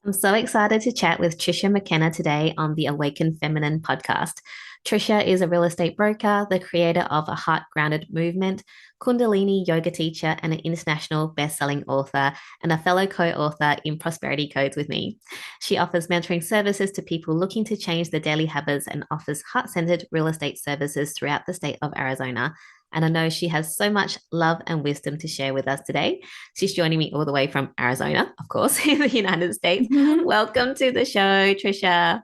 I'm so excited to chat with Tricia McKenna today on the Awaken Feminine podcast. Tricia is a real estate broker, the creator of a heart grounded movement, Kundalini Yoga Teacher, and an international best-selling author, and a fellow co-author in Prosperity Codes with me. She offers mentoring services to people looking to change their daily habits and offers heart-centered real estate services throughout the state of Arizona. And I know she has so much love and wisdom to share with us today. She's joining me all the way from Arizona, of course, in the United States. Welcome to the show, Tricia.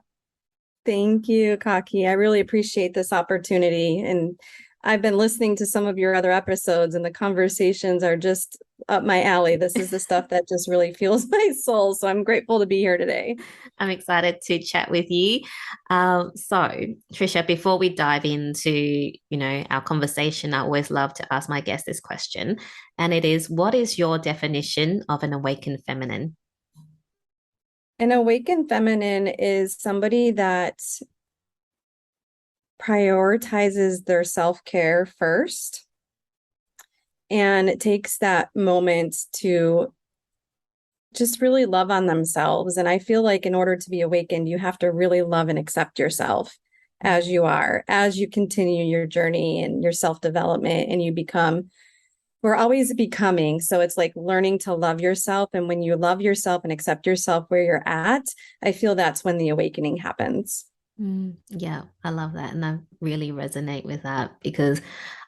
Thank you, Kaki. I really appreciate this opportunity. And I've been listening to some of your other episodes, and the conversations are just up my alley. This is the stuff that just really fuels my soul. So I'm grateful to be here today. I'm excited to chat with you. Tricia, before we dive into our conversation, I always love to ask my guests this question, and it is, what is your definition of an awakened feminine? An awakened feminine is somebody that prioritizes their self-care first and it takes that moment to just really love on themselves. And I feel like in order to be awakened, you have to really love and accept yourself as you are, as you continue your journey and your self-development and you become, we're always becoming. So it's like learning to love yourself. And when you love yourself and accept yourself where you're at, I feel that's when the awakening happens. Yeah, I love that. And I really resonate with that because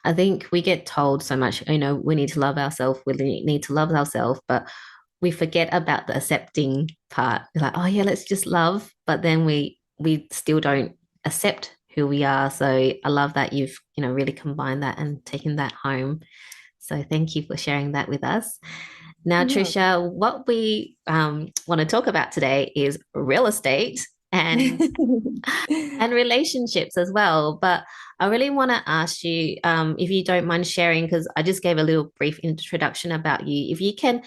I think we get told so much, we need to love ourselves, we need to love ourselves, but we forget about the accepting part. We're like, oh yeah, let's just love, but then we still don't accept who we are. So I love that you've, really combined that and taken that home. So thank you for sharing that with us. Now, Yeah. Tricia, what we want to talk about today is real estate and relationships as well. But I really want to ask you, if you don't mind sharing, because I just gave a little brief introduction about you, if you can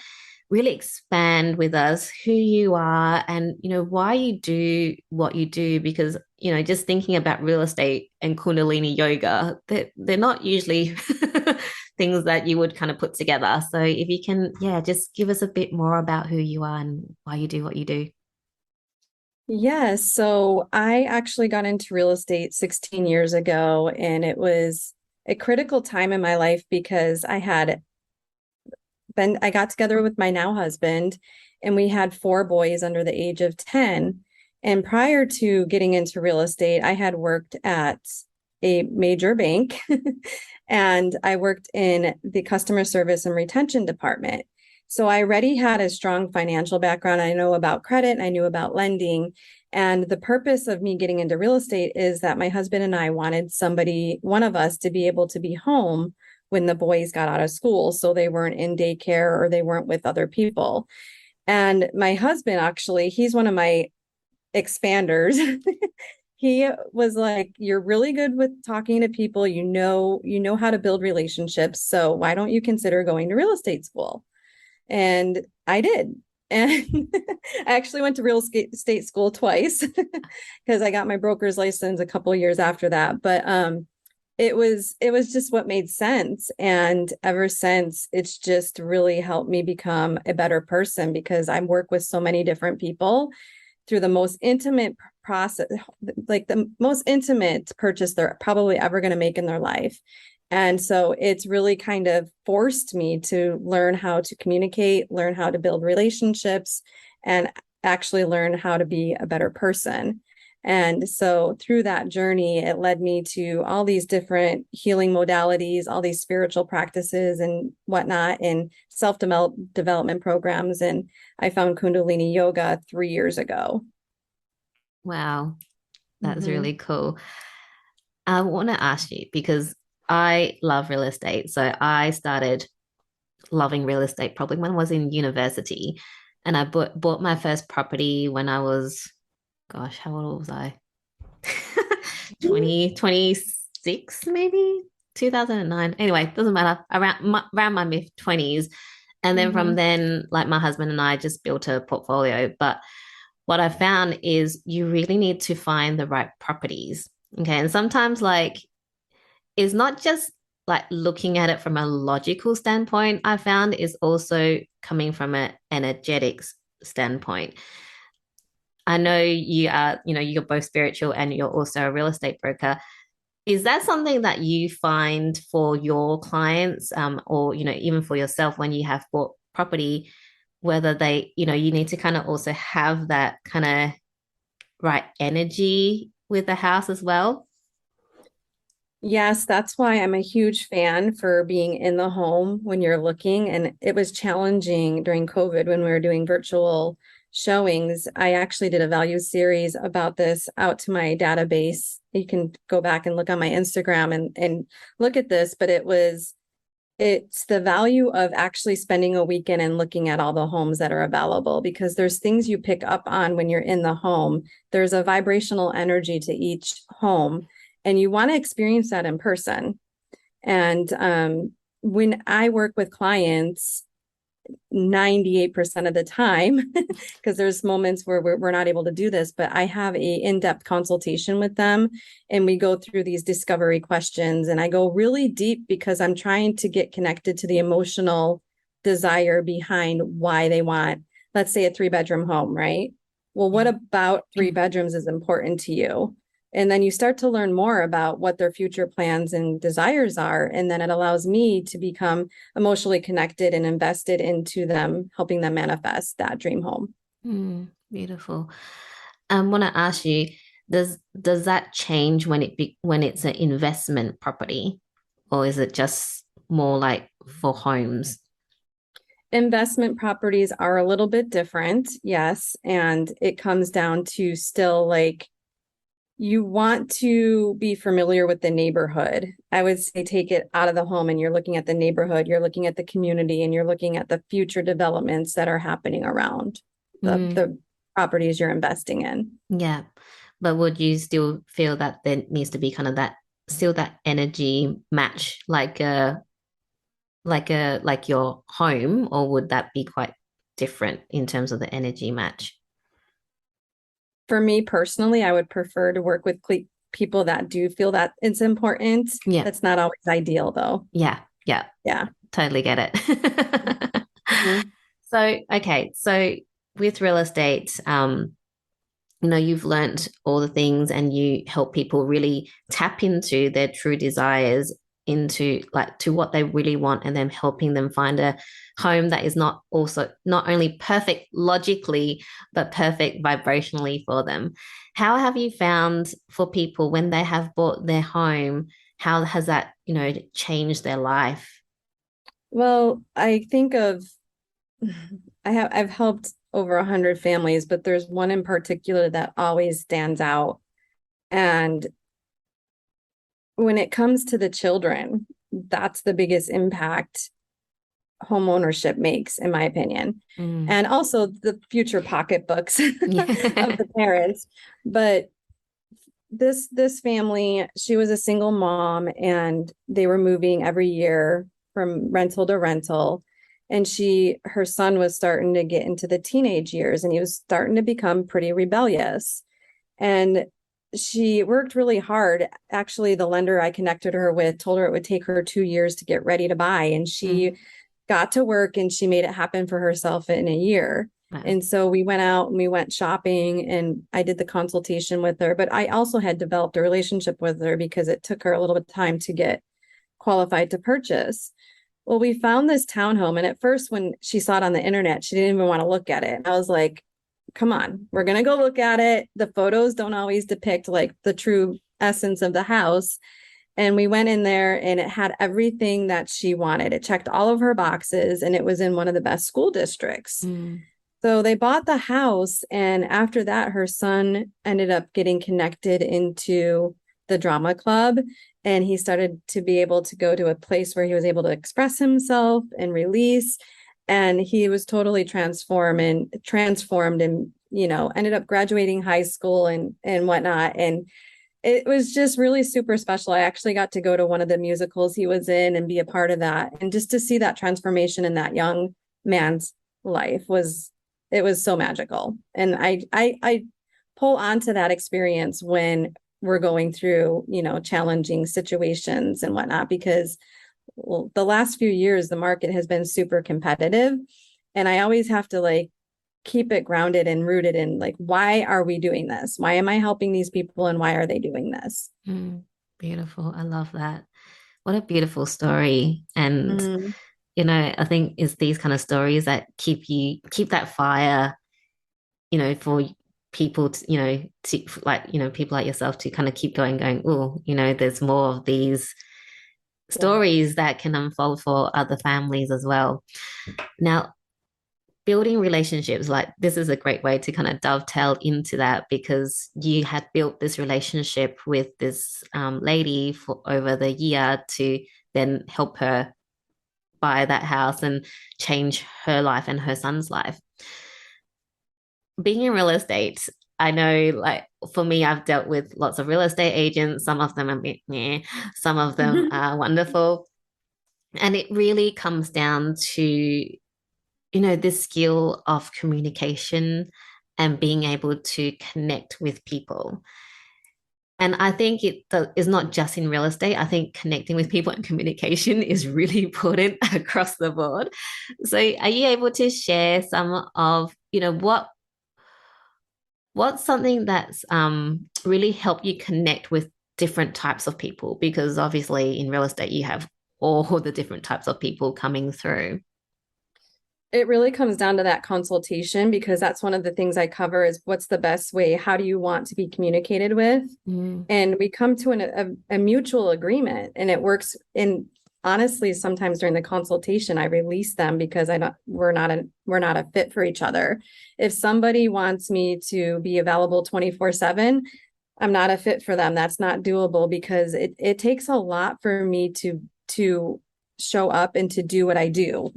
really expand with us who you are and why you do what you do, because just thinking about real estate and Kundalini yoga, they're not usually things that you would kind of put together. So if you can, yeah, just give us a bit more about who you are and why you do what you do. Yes. So I actually got into real estate 16 years ago, and it was a critical time in my life because I got together with my now husband, and we had four boys under the age of 10. And prior to getting into real estate, I had worked at a major bank and I worked in the customer service and retention department. So I already had a strong financial background. I know about credit, I knew about lending. And the purpose of me getting into real estate is that my husband and I wanted one of us, to be able to be home when the boys got out of school, so they weren't in daycare or they weren't with other people. And my husband, actually, he's one of my expanders. He was like, "You're really good with talking to people. You know how to build relationships. So why don't you consider going to real estate school?" And I did. And I actually went to real estate school twice because I got my broker's license a couple of years after that. But it was just what made sense. And ever since, it's just really helped me become a better person because I work with so many different people through the most intimate process, like the most intimate purchase they're probably ever going to make in their life. And so it's really kind of forced me to learn how to communicate, learn how to build relationships, and actually learn how to be a better person. And so through that journey, it led me to all these different healing modalities, all these spiritual practices and whatnot, and self-development programs. And I found Kundalini Yoga 3 years ago. Wow, that's Mm-hmm. really cool. I want to ask you because I love real estate. So I started loving real estate probably when I was in university. And I bought my first property when I was, gosh, how old was I? 26 maybe, 2009. Anyway, doesn't matter. Around my mid 20s. And then from Mm-hmm. then, like my husband and I just built a portfolio. But what I found is you really need to find the right properties. Okay. And sometimes, like, it's not just like looking at it from a logical standpoint, I found is also coming from an energetics standpoint. I know you are, you're both spiritual and you're also a real estate broker. Is that something that you find for your clients, or, even for yourself when you have bought property, whether they, you need to kind of also have that kind of right energy with the house as well? Yes, that's why I'm a huge fan for being in the home when you're looking. And it was challenging during COVID when we were doing virtual showings. I actually did a value series about this out to my database. You can go back and look on my Instagram and look at this, but it's the value of actually spending a weekend and looking at all the homes that are available, because there's things you pick up on when you're in the home. There's a vibrational energy to each home, and you want to experience that in person. And when I work with clients, 98% of the time, because there's moments where we're not able to do this, but I have a in-depth consultation with them, and we go through these discovery questions, and I go really deep because I'm trying to get connected to the emotional desire behind why they want, let's say, a 3-bedroom home, right? Well, what about 3 bedrooms is important to you? And then you start to learn more about what their future plans and desires are. And then it allows me to become emotionally connected and invested into them, helping them manifest that dream home. Beautiful. I want to ask you, does that change when it's an investment property, or is it just more like for homes? Investment properties are a little bit different, yes. And it comes down to still like, you want to be familiar with the neighborhood. I would say take it out of the home and you're looking at the neighborhood, you're looking at the community, and you're looking at the future developments that are happening around the properties you're investing in. Yeah. But would you still feel that there needs to be kind of that energy match, like your home, or would that be quite different in terms of the energy match? For me personally, I would prefer to work with people that do feel that it's important. Yeah. That's not always ideal though. Yeah. Yeah. Yeah. Totally get it. Mhm. So, okay. So with real estate, you've learned all the things and you help people really tap into their true desires, into like to what they really want, and then helping them find a home that is not only perfect logically but perfect vibrationally for them. How have you found for people when they have bought their home, how has that changed their life? Well, I think of I've helped over 100 families, but there's one in particular that always stands out. And when it comes to the children, that's the biggest impact home ownership makes, in my opinion. And also the future pocketbooks of Yeah. the parents. But this family, she was a single mom and they were moving every year from rental to rental. And her son was starting to get into the teenage years and he was starting to become pretty rebellious. And she worked really hard. Actually, the lender I connected her with told her it would take her 2 years to get ready to buy. And she got to work and she made it happen for herself in a year. Wow. And so we went out and we went shopping and I did the consultation with her, but I also had developed a relationship with her because it took her a little bit of time to get qualified to purchase. Well, we found this townhome. And at first, when she saw it on the internet, she didn't even want to look at it. I was like, come on, we're going to go look at it. The photos don't always depict like the true essence of the house. And we went in there and it had everything that she wanted. It checked all of her boxes and it was in one of the best school districts. So they bought the house. And after that, her son ended up getting connected into the drama club. And he started to be able to go to a place where he was able to express himself and release. And he was totally transformed and ended up graduating high school and whatnot. And it was just really super special. I actually got to go to one of the musicals he was in and be a part of that. And just to see that transformation in that young man's life was so magical. And I pull onto that experience when we're going through, challenging situations and whatnot, because the last few years, the market has been super competitive. And I always have to like keep it grounded and rooted in like, why are we doing this? Why am I helping these people and why are they doing this? Beautiful. I love that. What a beautiful story. And, Mm, I think it's these kind of stories that keep that fire, for people to, people like yourself to kind of keep going, oh, there's more of these yeah. stories that can unfold for other families as well. Now, building relationships, like this is a great way to kind of dovetail into that because you had built this relationship with this lady for over the year to then help her buy that house and change her life and her son's life. Being in real estate, I know, like for me, I've dealt with lots of real estate agents. Some of them are a bit meh, some of them are wonderful. And it really comes down to, this skill of communication and being able to connect with people. And I think it is not just in real estate. I think connecting with people and communication is really important across the board. So, are you able to share some of, what's something that's really helped you connect with different types of people? Because obviously in real estate, you have all the different types of people coming through. It really comes down to that consultation because that's one of the things I cover is what's the best way? How do you want to be communicated with? And we come to a mutual agreement and it works. And honestly, sometimes during the consultation, I release them because we're not a fit for each other. If somebody wants me to be available 24/7, I'm not a fit for them. That's not doable because it takes a lot for me to show up and to do what I do,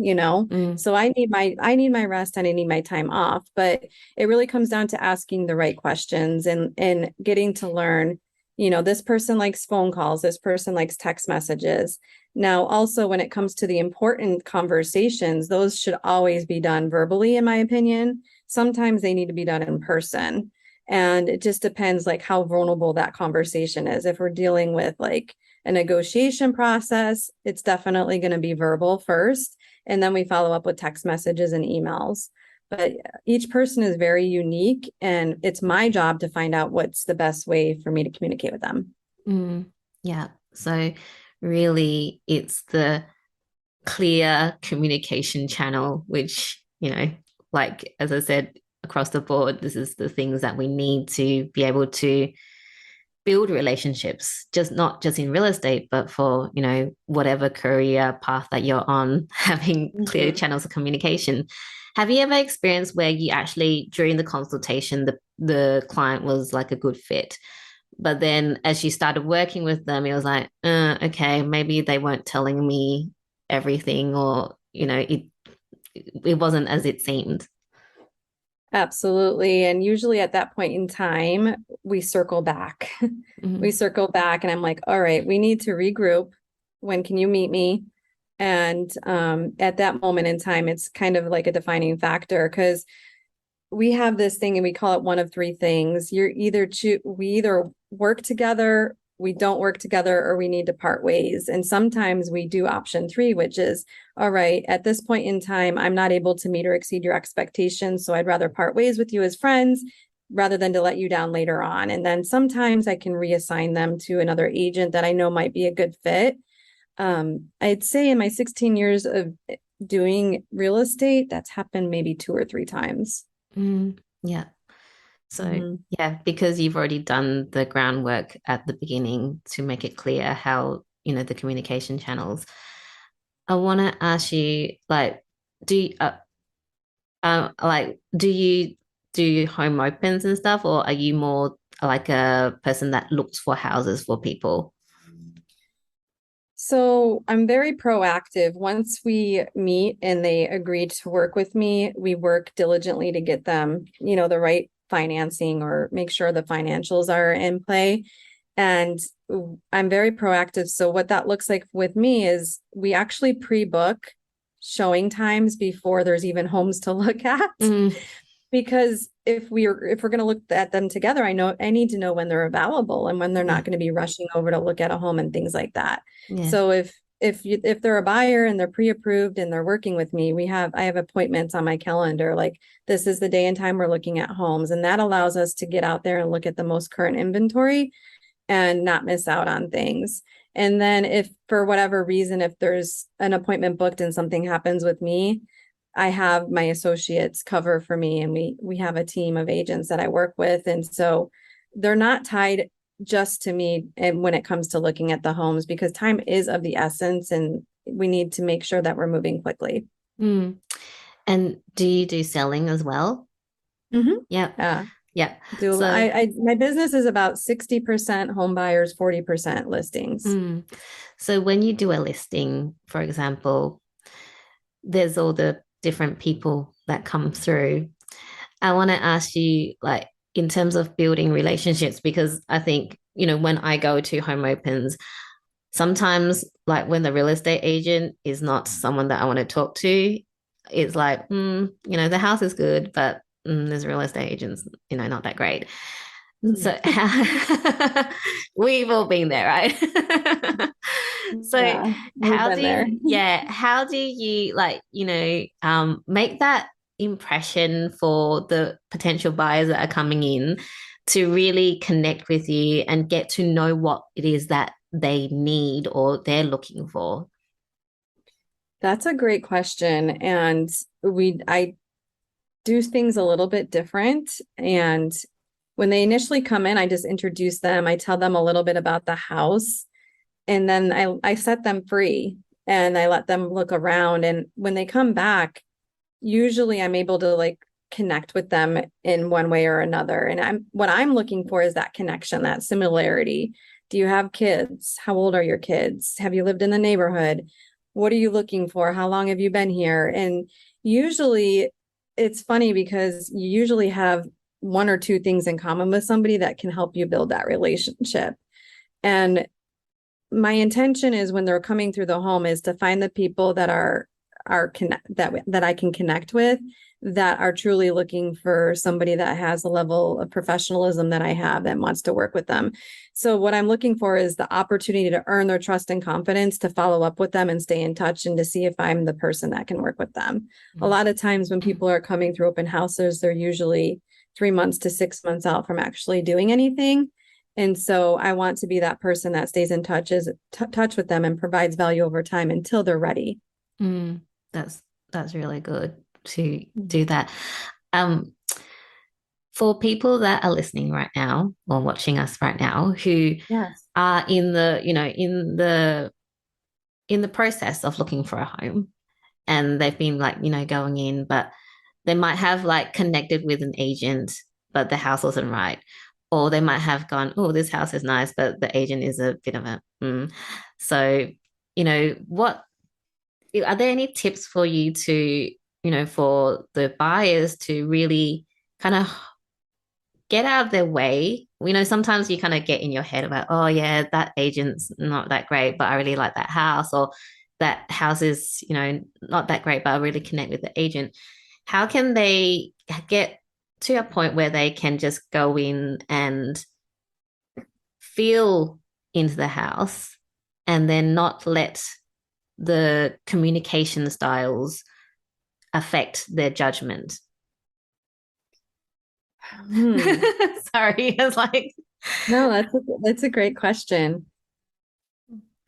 So I need my rest and I need my time off, but it really comes down to asking the right questions and getting to learn, this person likes phone calls, this person likes text messages. Now, also when it comes to the important conversations, those should always be done verbally, in my opinion. Sometimes they need to be done in person. And it just depends like how vulnerable that conversation is. If we're dealing with like a negotiation process, it's definitely going to be verbal first. And then we follow up with text messages and emails. But each person is very unique. And it's my job to find out what's the best way for me to communicate with them. Yeah. So really it's the clear communication channel, which, like as I said, across the board, this is the things that we need to be able to build relationships, just not just in real estate, but for, whatever career path that you're on, having clear channels of communication. Have you ever experienced where you actually, during the consultation, the client was like a good fit, but then as you started working with them, it was like, okay, maybe they weren't telling me everything, or, it wasn't as it seemed? Absolutely. And usually at that point in time, we circle back. We circle back and I'm like, all right, we need to regroup. When can you meet me? And at that moment in time, it's kind of like a defining factor because we have this thing and we call it one of three things. We either work together, we don't work together, or we need to part ways. And sometimes we do option three, which is, all right, at this point in time, I'm not able to meet or exceed your expectations. So I'd rather part ways with you as friends rather than to let you down later on. And then sometimes I can reassign them to another agent that I know might be a good fit. I'd say in my 16 years of doing real estate, that's happened maybe 2 or 3 times. Yeah. So, yeah, because you've already done the groundwork at the beginning to make it clear how, the communication channels. I want to ask you, like, do you, do you do home opens and stuff, or are you more like a person that looks for houses for people? So I'm very proactive. Once we meet and they agree to work with me, we work diligently to get them, the right financing or make sure the financials are in play. And I'm very proactive. So what that looks like with me is we actually pre-book showing times before there's even homes to look at. Because if we're going to look at them together, I need to know when they're available and when they're not going to be rushing over to look at a home and things like that. Yeah. So if they're a buyer and they're pre-approved and they're working with me, I have appointments on my calendar. Like, this is the day and time we're looking at homes. And that allows us to get out there and look at the most current inventory and not miss out on things. And then if for whatever reason, if there's an appointment booked and something happens with me, I have my associates cover for me, and we have a team of agents that I work with. And so they're not tied just to me and when it comes to looking at the homes, because time is of the essence and we need to make sure that we're moving quickly. Mm. And do you do selling as well? Mm-hmm. Yeah. Yeah. Yeah. Do So my business is about 60% home buyers, 40% listings. so when you do a listing, for example, there's all the different people that come through. I want to ask you, like, in terms of building relationships, because I think, when I go to home opens, sometimes, like, when the real estate agent is not someone that I want to talk to, it's like, the house is good, but there's real estate agents, not that great. So we've all been there, right? So Yeah, we've been there. how do you, like, make that impression for the potential buyers that are coming in to really connect with you and get to know what it is that they need or they're looking for? That's a great question. And I do things a little bit different. And when they initially come in, I just introduce them. I tell them a little bit about the house, and then I set them free and I let them look around. And when they come back, usually I'm able to like connect with them in one way or another. And what I'm looking for is that connection, that similarity. Do you have kids? How old are your kids? Have you lived in the neighborhood? What are you looking for? How long have you been here? And usually it's funny because you usually have one or two things in common with somebody that can help you build that relationship. And my intention is when they're coming through the home is to find the people that that I can connect with, that are truly looking for somebody that has a level of professionalism that I have, that wants to work with them. So what I'm looking for is the opportunity to earn their trust and confidence, to follow up with them and stay in touch, and to see if I'm the person that can work with them. A lot of times when people are coming through open houses, they're usually 3 months to 6 months out from actually doing anything. And so I want to be that person that stays in touch with them and provides value over time until they're ready. That's really good to do that. For people that are listening right now or watching us right now who Yes. are in the, in the process of looking for a home, and they've been, like, going in, but they might have, like, connected with an agent, but the house wasn't right. Or they might have gone, oh, this house is nice, but the agent is a bit of So, what are there any tips for you to, for the buyers to really kind of get out of their way? Sometimes you kind of get in your head about, oh yeah, that agent's not that great, but I really like that house, or that house is, not that great, but I really connect with the agent. How can they get to a point where they can just go in and feel into the house and then not let the communication styles affect their judgment? Sorry, it's like, No, that's a great question.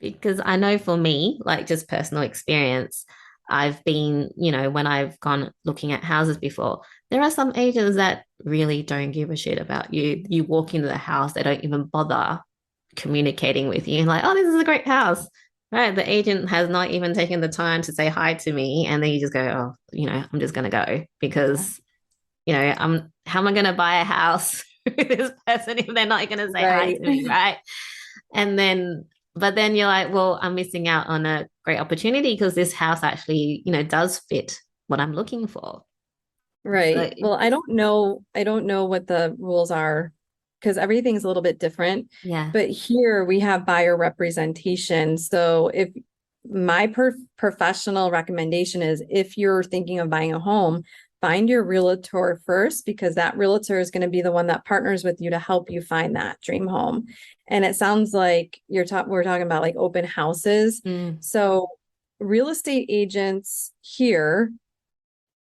because I know for me, like, just personal experience, I've been, when I've gone looking at houses before, there are some agents that really don't give a shit about you. You walk into the house, they don't even bother communicating with you. Like, oh, this is a great house. Right. The agent has not even taken the time to say hi to me. And then you just go, oh, I'm just going to go because, how am I going to buy a house with this person if they're not going to say hi Right. to me? Right. And then, but then you're like, well, I'm missing out on a great opportunity because this house actually, does fit what I'm looking for. So, Right. Well, I don't know what the rules are because everything's a little bit different. yeah. But here we have buyer representation. So if my professional recommendation is, if you're thinking of buying a home, find your realtor first, because that realtor is going to be the one that partners with you to help you find that dream home. And it sounds like we're talking about like open houses. So real estate agents here,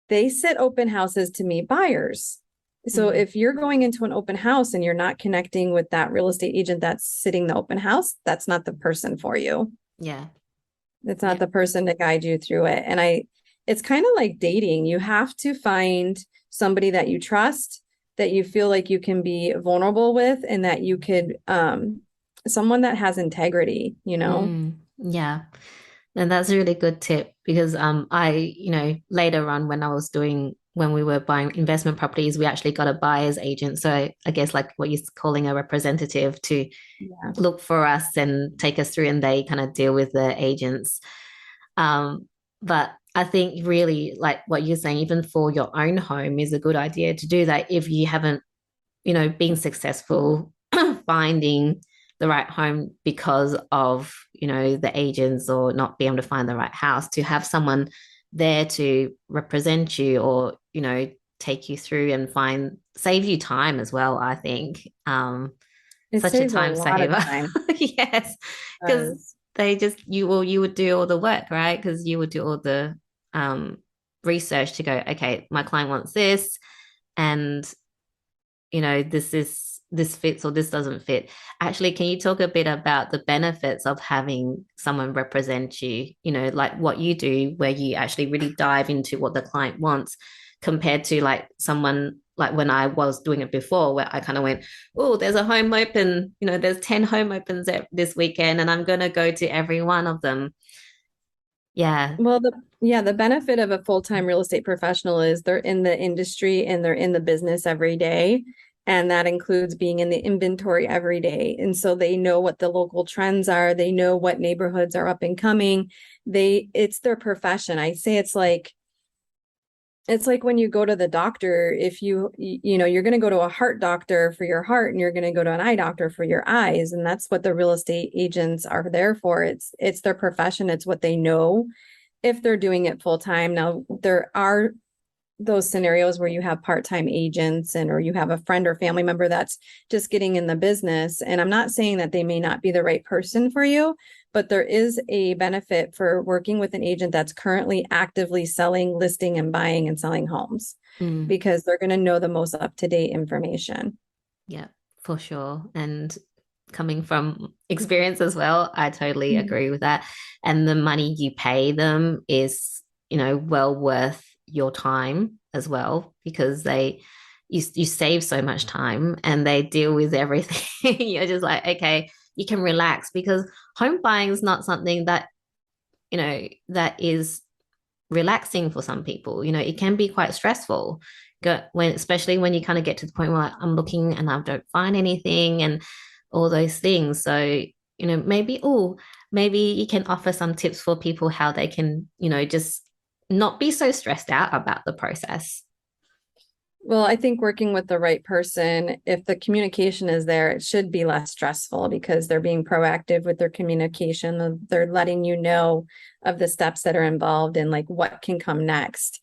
they set open houses to meet buyers. So if you're going into an open house and you're not connecting with that real estate agent that's sitting the open house, that's not the person for you. Yeah. It's not the person to guide you through it. And it's kind of like dating. You have to find somebody that you trust, that you feel like you can be vulnerable with, and that you could, someone that has integrity, you know? Yeah. And that's a really good tip, because I, later on when we were buying investment properties, we actually got a buyer's agent. So I guess like what you're calling a representative to look for us and take us through, and they kind of deal with the agents. But I think really like what you're saying, even for your own home, is a good idea to do that if you haven't, been successful finding the right home because of, the agents, or not being able to find the right house, to have someone there to represent you, or, take you through and save you time as well, I think. It Such a saves a time lot of saver. time. Yes. Because you would do all the work, right? Because you would do all the research to go, okay, my client wants this, and this fits or this doesn't fit. Actually, can you talk a bit about the benefits of having someone represent you, like what you do, where you actually really dive into what the client wants, compared to like someone like when I was doing it before, where I kind of went, oh, there's a home open, there's 10 home opens this weekend, and I'm going to go to every one of them. Yeah. Well, the benefit of a full-time real estate professional is they're in the industry and they're in the business every day. And that includes being in the inventory every day. And so they know what the local trends are. They know what neighborhoods are up and coming. It's their profession. I say it's like when you go to the doctor, if you're going to go to a heart doctor for your heart, and you're going to go to an eye doctor for your eyes. And that's what the real estate agents are there for. It's their profession. It's what they know, if they're doing it full time. Now, there are those scenarios where you have part-time agents, or you have a friend or family member that's just getting in the business. And I'm not saying that they may not be the right person for you, but there is a benefit for working with an agent that's currently actively selling, listing, and buying and selling homes, because they're going to know the most up-to-date information. Yeah, for sure. And coming from experience as well, I totally agree with that. And the money you pay them is, well worth your time as well, because you save so much time, and they deal with everything. You're just like, okay, you can relax, because home buying is not something that that is relaxing for some people. It can be quite stressful, especially when you kind of get to the point where I'm looking and I don't find anything, and all those things. So maybe you can offer some tips for people how they can just not be so stressed out about the process. Well, I think working with the right person, if the communication is there, it should be less stressful, because they're being proactive with their communication. They're letting you know of the steps that are involved and like what can come next.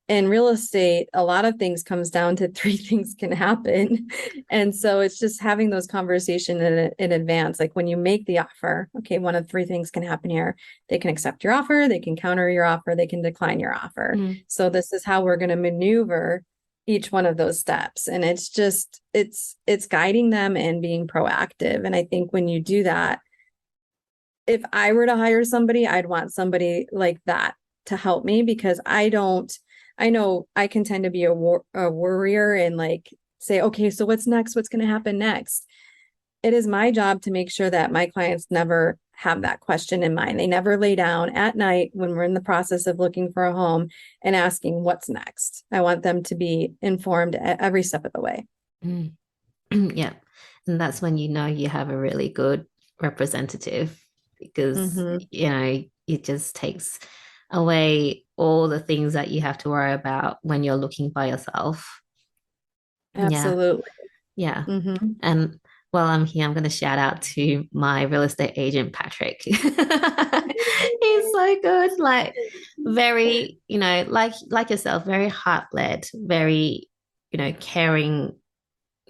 In real estate, a lot of things comes down to three things can happen. And so it's just having those conversations in advance. Like when you make the offer, okay, one of three things can happen here. They can accept your offer, they can counter your offer, they can decline your offer. So this is how we're going to maneuver each one of those steps. And it's guiding them and being proactive. And I think when you do that, if I were to hire somebody, I'd want somebody like that to help me, because I know I can tend to be a worrier and like say, okay, so what's next? What's going to happen next? It is my job to make sure that my clients never have that question in mind. They never lay down at night when we're in the process of looking for a home and asking what's next. I want them to be informed at every step of the way. Yeah. And that's when you have a really good representative, because it just takes away all the things that you have to worry about when you're looking by yourself. Absolutely. Yeah. Mm-hmm. And Well, I'm here. I'm going to shout out to my real estate agent, Patrick. He's so good. Like very, like yourself, very heart-led, very, caring.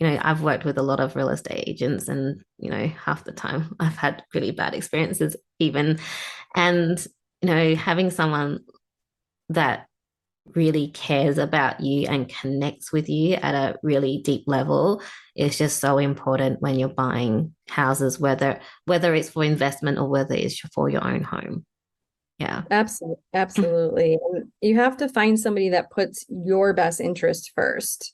I've worked with a lot of real estate agents and, half the time I've had really bad experiences even. And, having someone that really cares about you and connects with you at a really deep level is just so important when you're buying houses, whether it's for investment or whether it's for your own home. Yeah. Absolutely, absolutely. And you have to find somebody that puts your best interest first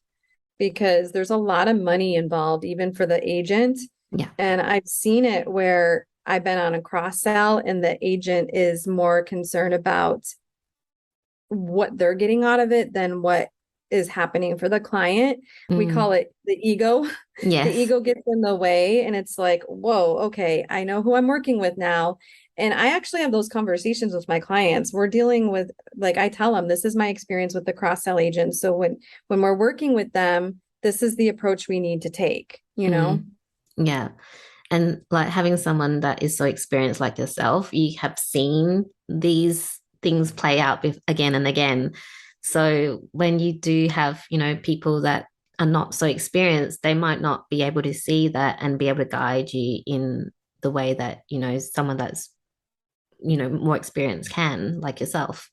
because there's a lot of money involved, even for the agent. Yeah. And I've seen it where I've been on a cross sell and the agent is more concerned about what they're getting out of it than what is happening for the client. We call it the ego. The Yes. ego gets in the way and it's like, whoa, okay, I know who I'm working with now. And I actually have those conversations with my clients. We're dealing with, like, I tell them, this is my experience with the cross-sell agents. So when we're working with them, this is the approach we need to take, you know? Yeah. And like having someone that is so experienced like yourself, you have seen these things play out again and again. So when you do have, people that are not so experienced, they might not be able to see that and be able to guide you in the way that, someone that's, more experienced can, like yourself.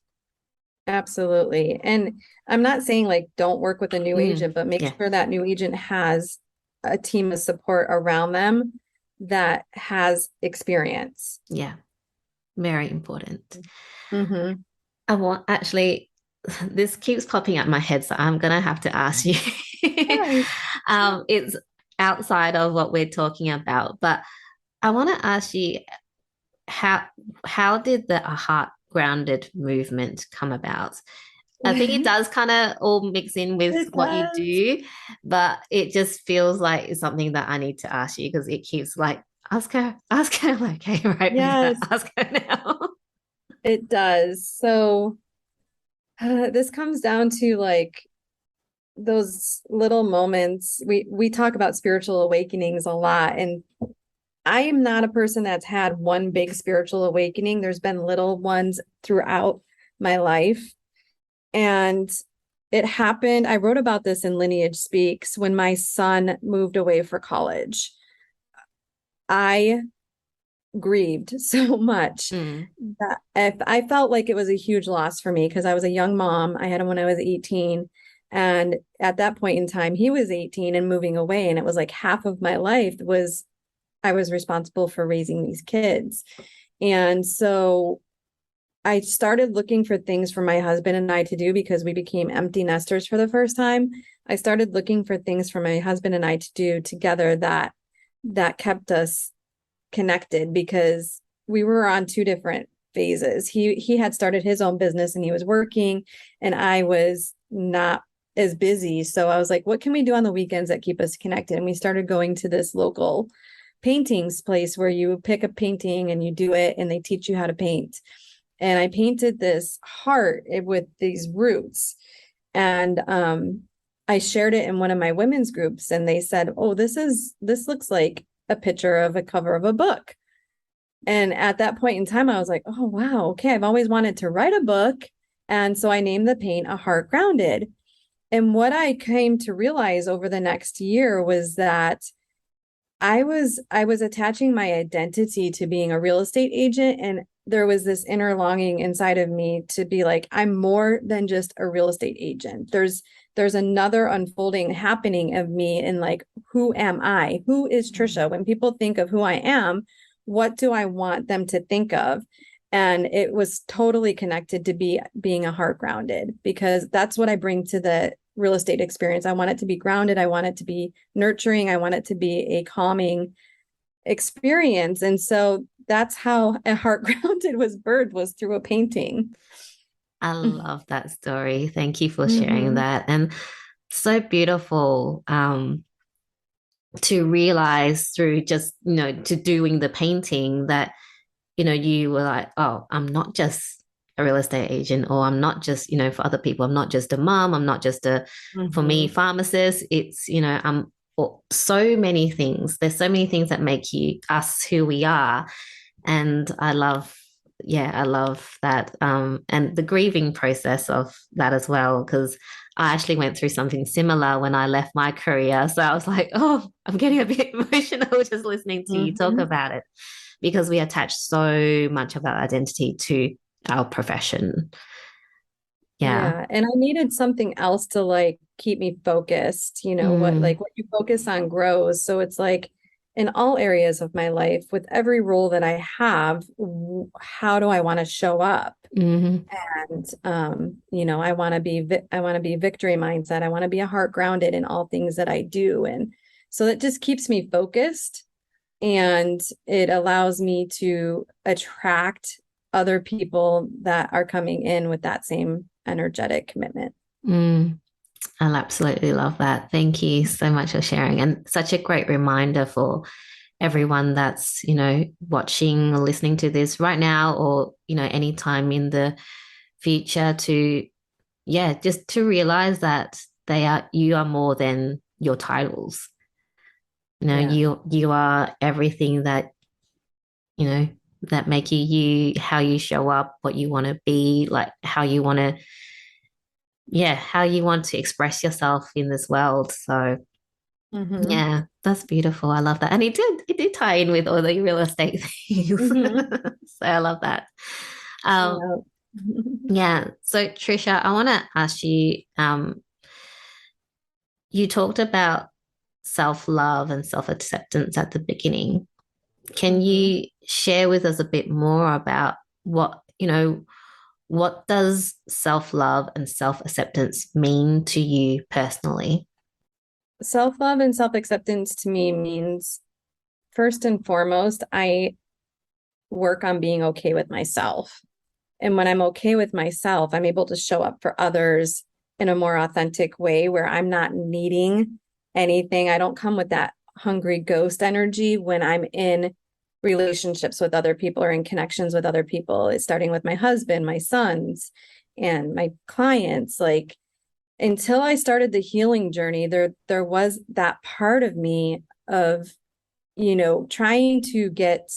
Absolutely. And I'm not saying like don't work with a new agent, but make Yeah. sure that new agent has a team of support around them that has experience. Yeah. Very important. Mm-hmm. I want actually, this keeps popping up in my head, so I'm gonna have to ask you. Right. It's outside of what we're talking about, but I want to ask you how how did the heart grounded movement come about? I think it does kind of all mix in with It what you does. do, but it just feels like it's something that I need to ask you because it keeps like ask her. I'm like, okay, right, I'm gonna Yes, ask her now. it does. So this comes down to like those little moments. We talk about spiritual awakenings a lot, and I am not a person that's had one big spiritual awakening. There's been little ones throughout my life. And it happened. I wrote about this in Lineage Speaks when my son moved away for college. I grieved so much Mm, that if I felt like it was a huge loss for me because I was a young mom. I had him when I was 18. And at that point in time, he was 18 and moving away. And it was like half of my life was I was responsible for raising these kids. And so I started looking for things for my husband and I to do because we became empty nesters for the first time. I started looking for things for my husband and I to do together that kept us connected because we were on two different phases. He had started his own business and he was working and I was not as busy. So I was like, what can we do on the weekends that keep us connected? And we started going to this local paintings place where you pick a painting and you do it and they teach you how to paint. And I painted this heart with these roots. And I shared it in one of my women's groups and they said, oh, this looks like a picture of a cover of a book. And at that point in time, I was like, oh, wow, okay, I've always wanted to write a book. And so I named the paint A Heart Grounded. And what I came to realize over the next year was that I was attaching my identity to being a real estate agent, and there was this inner longing inside of me to be like, I'm more than just a real estate agent. There's another unfolding happening of me, and like, who am I? Who is Tricia? When people think of who I am, what do I want them to think of? And it was totally connected to being a heart grounded because that's what I bring to the real estate experience. I want it to be grounded. I want it to be nurturing. I want it to be a calming experience. And so that's how a heart grounded was birthed, was through a painting. I love that story. Thank you for sharing Mm-hmm. that. And so beautiful to realize through just, to doing the painting that, you were like, oh, I'm not just a real estate agent, or I'm not just, for other people, I'm not just a mom, I'm not just for me, Mm-hmm. pharmacist. It's, I'm so many things. There's so many things that make you us who we are. And I love that. And the grieving process of that as well, because I actually went through something similar when I left my career. So I was like, oh, I'm getting a bit emotional just listening to you talk Mhm. about it because we attach so much of our identity to our profession. Yeah. Yeah. And I needed something else to like keep me focused, Mm, what you focus on grows. So it's like in all areas of my life, with every role that I have, how do I want to show up? hmm And I want to be victory mindset. I want to be a heart grounded in all things that I do. And so it just keeps me focused, and it allows me to attract other people that are coming in with that same energetic commitment. mm. I'll absolutely love that. Thank you so much for sharing. And such a great reminder for everyone that's, watching or listening to this right now or, anytime in the future to, just to realize that you are more than your titles. Yeah. You are everything that, you know, that make you, how you show up, what you want to be, like how you want to express yourself in this world. So Mm-hmm. yeah, that's beautiful. I love that. And it did tie in with all the real estate things. Mm-hmm. So I love that. Um, Yeah. yeah. So Tricia, I want to ask you, you talked about self-love and self-acceptance at the beginning. Can Mm-hmm. you share with us a bit more about what does self-love and self-acceptance mean to you personally? Self-love and self-acceptance to me means, first and foremost, I work on being okay with myself. And when I'm okay with myself, I'm able to show up for others in a more authentic way where I'm not needing anything. I don't come with that hungry ghost energy when I'm in relationships with other people or in connections with other people. It's starting with my husband, my sons, and my clients. Like, until I started the healing journey, there was that part of me of, trying to get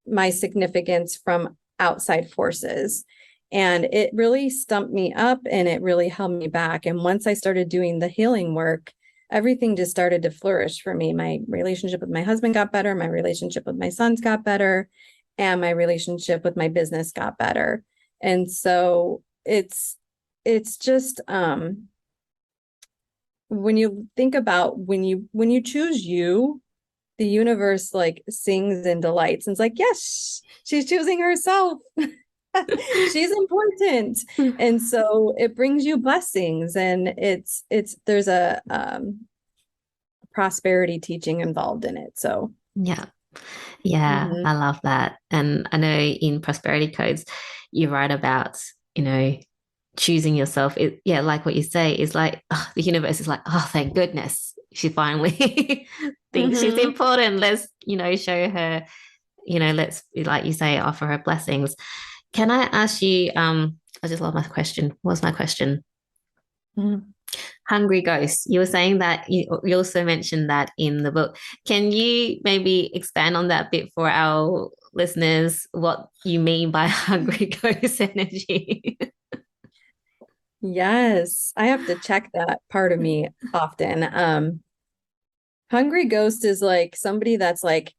my significance from outside forces. And it really stumped me up and it really held me back. And once I started doing the healing work, everything just started to flourish for me. My relationship with my husband got better, my relationship with my sons got better, and my relationship with my business got better. And so it's just when you think about when you choose you, the universe like sings and delights and it's like, yes, she's choosing herself. She's important. And so it brings you blessings, and it's there's a prosperity teaching involved in it. So Yeah. Yeah, mhm. I love that. And I know in prosperity codes, you write about, you know, choosing yourself. Like what you say is like, oh, the universe is like, oh, thank goodness she finally thinks she's Mhm. important. Let's, show her, let's, like you say, offer her blessings. Can I ask you, I just love my question. What's my question? Mhm. Hungry Ghost. You were saying that you also mentioned that in the book. Can you maybe expand on that bit for our listeners, what you mean by hungry ghost energy? Yes, I have to check that part of me often. Hungry ghost is like somebody that's like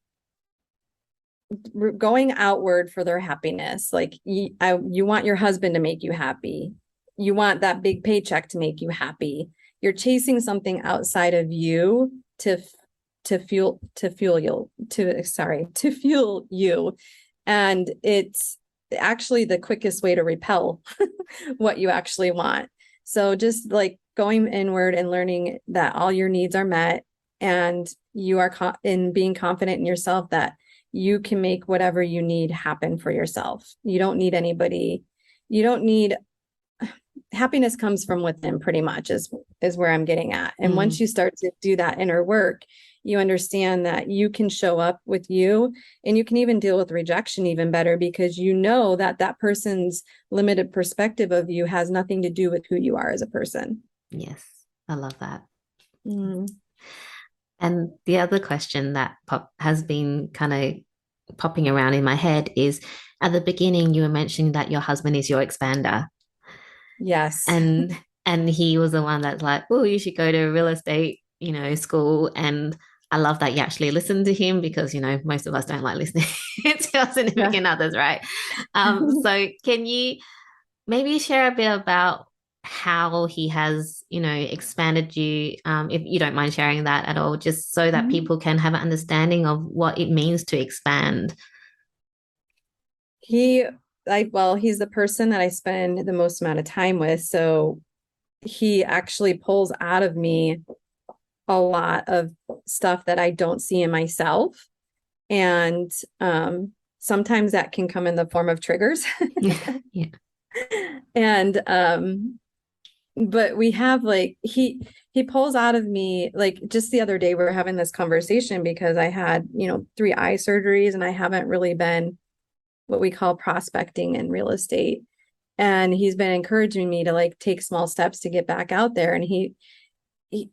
going outward for their happiness. Like you want your husband to make you happy. You want that big paycheck to make you happy. You're chasing something outside of you to fuel you. And it's actually the quickest way to repel what you actually want. So just like going inward and learning that all your needs are met, and you are in being confident in yourself that you can make whatever you need happen for yourself. You don't need anybody. You don't need Happiness comes from within, pretty much is where I'm getting at. And once Mm, you start to do that inner work, you understand that you can show up with you, and you can even deal with rejection even better, because you know that that person's limited perspective of you has nothing to do with who you are as a person. yes, I love that. Mm. And the other question that has been kind of popping around in my head is at the beginning, you were mentioning that your husband is your expander. Yes. And he was the one that's like, oh, you should go to real estate, school. And I love that you actually listened to him because, most of us don't like listening to our Yeah. significant others, right? So can you maybe share a bit about how he has, expanded you, if you don't mind sharing that at all, just so that Mhm. people can have an understanding of what it means to expand. He, well, he's the person that I spend the most amount of time with. So he actually pulls out of me a lot of stuff that I don't see in myself. And sometimes that can come in the form of triggers. Yeah. And but we have like he pulls out of me, like just the other day we were having this conversation because I had, 3 eye surgeries and I haven't really been what we call prospecting in real estate. And he's been encouraging me to like take small steps to get back out there. And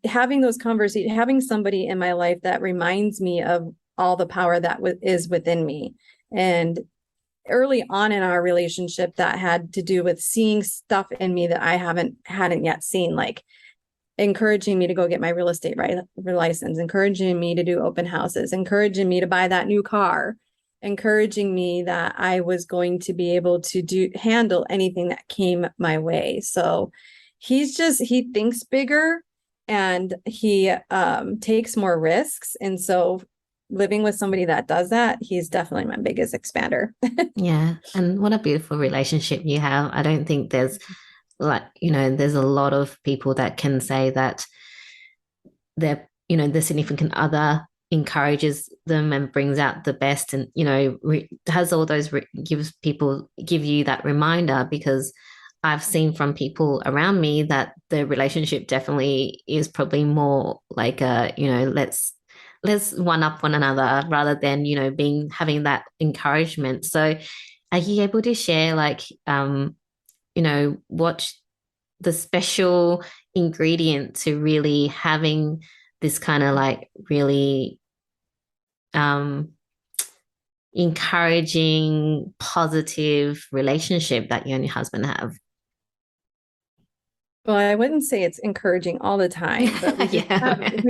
having those conversations, having somebody in my life that reminds me of all the power that is within me. And early on in our relationship, that had to do with seeing stuff in me that I hadn't yet seen, like encouraging me to go get my real estate license, encouraging me to do open houses, encouraging me to buy that new car, encouraging me that I was going to be able to handle anything that came my way. So he thinks bigger and he takes more risks. And so living with somebody that does that, he's definitely my biggest expander. Yeah. And what a beautiful relationship you have. I don't think there's like, there's a lot of people that can say that their significant other encourages them and brings out the best and, has all those, give you that reminder because I've seen from people around me that the relationship definitely is probably more like let's one up one another rather than, having that encouragement. So are you able to share like, what the special ingredient to really having this kind of like really um, encouraging, positive relationship that you and your husband have? Well, I wouldn't say it's encouraging all the time, but we just Yeah. have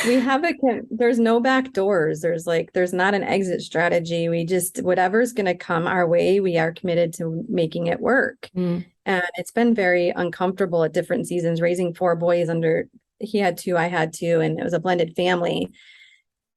we have there's no back doors. There's not an exit strategy. We just whatever's going to come our way, we are committed to making it work. Mm, And it's been very uncomfortable at different seasons raising 4 boys under he had 2, I had 2, and it was a blended family.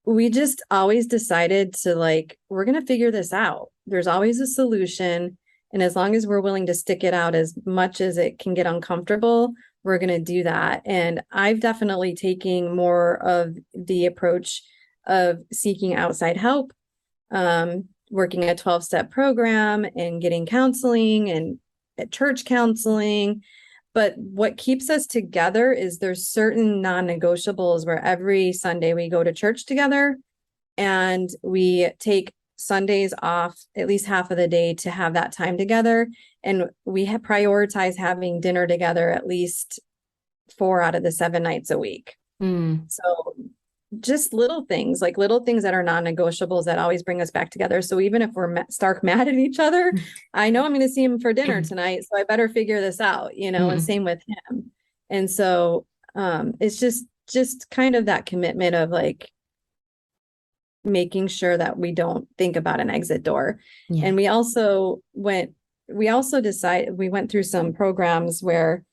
We just always decided to like, we're going to figure this out. There's always a solution. And as long as we're willing to stick it out as much as it can get uncomfortable, we're going to do that. And I've definitely taken more of the approach of seeking outside help, working a 12-step program and getting counseling and at church counseling. But what keeps us together is there's certain non-negotiables where every Sunday we go to church together and we take Sundays off at least half of the day to have that time together. And we have prioritized having dinner together at least 4 out of the 7 nights a week. mm, So just little things that are non-negotiables that always bring us back together. So even if we're stark mad at each other, I know I'm going to see him for dinner tonight, so I better figure this out, and mm, same with him. And so it's just kind of that commitment of like making sure that we don't think about an exit door. yeah. And we went through some programs where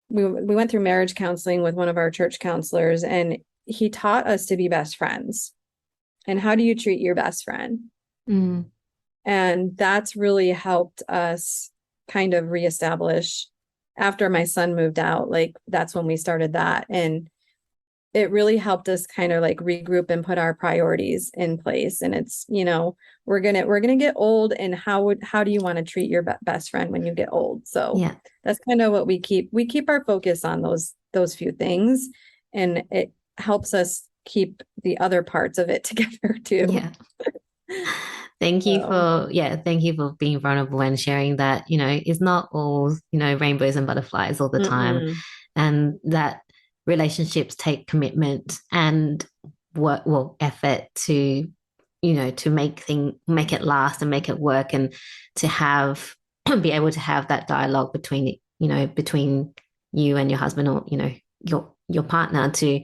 we went through marriage counseling with one of our church counselors, and he taught us to be best friends. And how do you treat your best friend? Mm, And that's really helped us kind of reestablish after my son moved out. Like that's when we started that. And it really helped us kind of like regroup and put our priorities in place. And it's, we're gonna get old, and how do you want to treat your best friend when you get old? So yeah. that's kind of what we keep our focus on those few things, and it helps us keep the other parts of it together too. Yeah. Thank you So thank you for being vulnerable and sharing that, it's not all, rainbows and butterflies all the time. mm-mm. And that relationships take commitment and work, well, effort to, to make it last and make it work, and to have be able to have that dialogue between, between you and your husband, or, your partner, to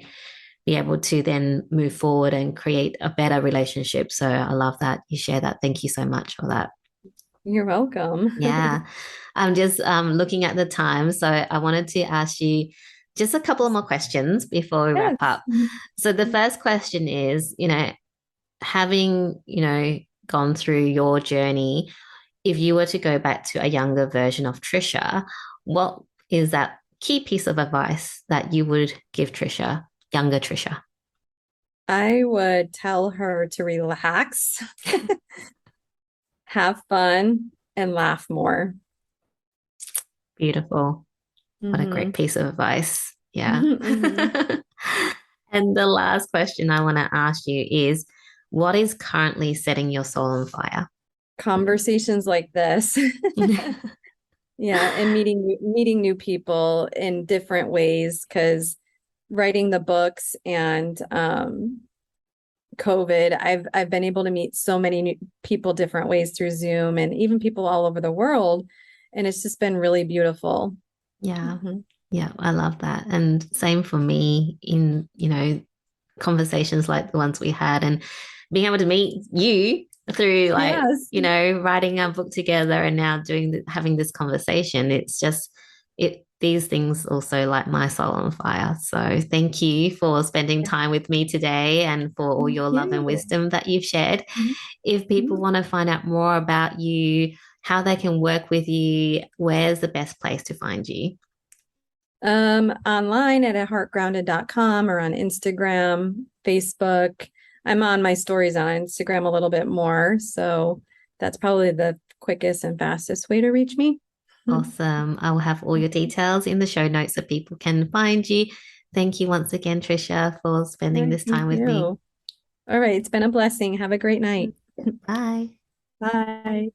be able to then move forward and create a better relationship. So I love that you share that. Thank you so much for that. You're welcome. Yeah. I'm just looking at the time. So I wanted to ask you just a couple of more questions before we wrap Yes. up. So the first question is, having, gone through your journey, if you were to go back to a younger version of Tricia, what is that key piece of advice that you would give Tricia, younger Tricia? I would tell her to relax, have fun, and laugh more. Beautiful. What a great Hmm. piece of advice. Yeah. Hmm. And the last question I want to ask you is, what is currently setting your soul on fire? Conversations like this. Yeah, and meeting new people in different ways, because writing the books and COVID, I've been able to meet so many new people different ways through Zoom, and even people all over the world, and it's just been really beautiful. Yeah. Mhm. Yeah, I love that. And same for me in, conversations like the ones we had, and being able to meet you through, like, Yes. writing a book together, and now having this conversation. It's just these things also light my soul on fire. So thank you for spending time with me today, and for all Thank your love and you. wisdom that you've shared. If people Mhm. want to find out more about you, how they can work with you, where's the best place to find you? Online at heartgrounded.com, or on Instagram, Facebook. I'm on my stories on Instagram a little bit more, so that's probably the quickest and fastest way to reach me. Awesome. I will have all your details in the show notes so people can find you. Thank you once again, Tricia, for All spending right, this thank time with me. you. All right, it's been a blessing. Have a great night. Bye. Bye.